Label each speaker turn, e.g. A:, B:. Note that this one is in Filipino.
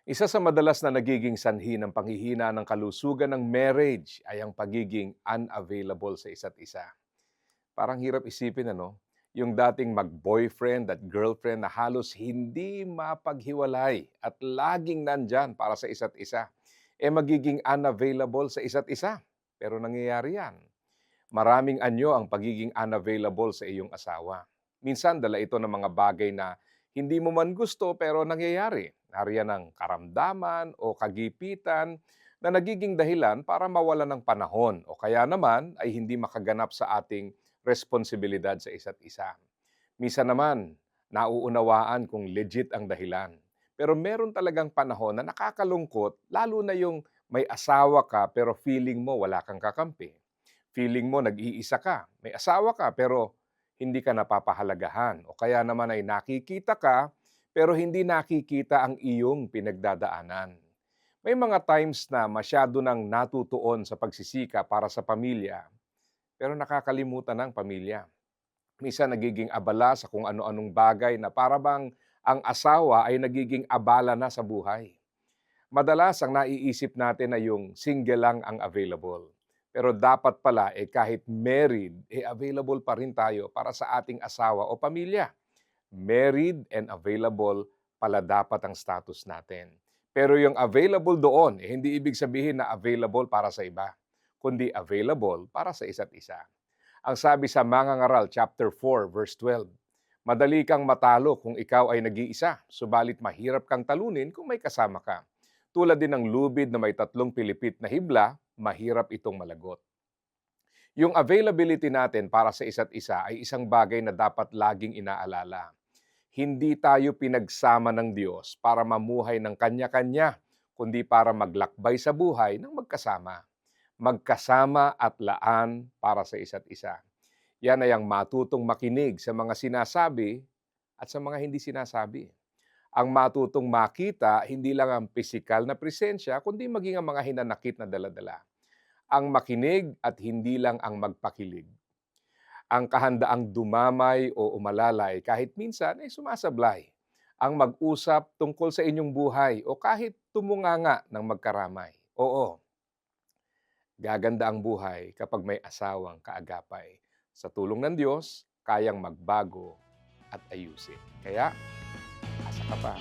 A: Isa sa madalas na nagiging sanhi ng panghihina ng kalusugan ng marriage ay ang pagiging unavailable sa isa't isa. Parang hirap isipin ano, yung dating mag-boyfriend at girlfriend na halos hindi mapaghiwalay at laging nandyan para sa isa't isa, magiging unavailable sa isa't isa. Pero nangyayari yan. Maraming anyo ang pagiging unavailable sa iyong asawa. Minsan dala ito ng mga bagay na hindi mo man gusto pero nangyayari. Nariyan ang karamdaman o kagipitan na nagiging dahilan para mawala ng panahon o kaya naman ay hindi makaganap sa ating responsibilidad sa isa't isa. Minsan naman, nauunawaan kung legit ang dahilan. Pero meron talagang panahon na nakakalungkot, lalo na yung may asawa ka pero feeling mo wala kang kakampi. Feeling mo nag-iisa ka, may asawa ka pero hindi ka napapahalagahan. O kaya naman ay nakikita ka pero hindi nakikita ang iyong pinagdadaanan. May mga times na masyado nang natutuon sa pagsisika para sa pamilya pero nakakalimutan ng pamilya. Minsan nagiging abala sa kung ano-anong bagay na para bang ang asawa ay nagiging abala na sa buhay. Madalas ang naiisip natin ay yung single lang ang available. Pero dapat pala kahit married, available pa rin tayo para sa ating asawa o pamilya. Married and available pala dapat ang status natin. Pero yung available doon, hindi ibig sabihin na available para sa iba, kundi available para sa isa't isa. Ang sabi sa Mangangaral chapter 4 verse 12, madali kang matalo kung ikaw ay nag-iisa, subalit mahirap kang talunin kung may kasama ka. Tulad din ng lubid na may tatlong pilipit na hibla, mahirap itong malagot. Yung availability natin para sa isa't isa ay isang bagay na dapat laging inaalala. Hindi tayo pinagsama ng Diyos para mamuhay ng kanya-kanya, kundi para maglakbay sa buhay ng magkasama. Magkasama at laan para sa isa't isa. Yan ay ang matutong makinig sa mga sinasabi at sa mga hindi sinasabi. Ang matutong makita, hindi lang ang pisikal na presensya, kundi maging ang mga hinanakit na daladala. Ang makinig at hindi lang ang magpakilig. Ang kahandaang dumamay o umalalay kahit minsan ay sumasablay. Ang mag-usap tungkol sa inyong buhay o kahit tumunganga ng magkaramay. Oo, gaganda ang buhay kapag may asawang kaagapay. Sa tulong ng Diyos, kayang magbago at ayusin. Kaya, asa ka pa.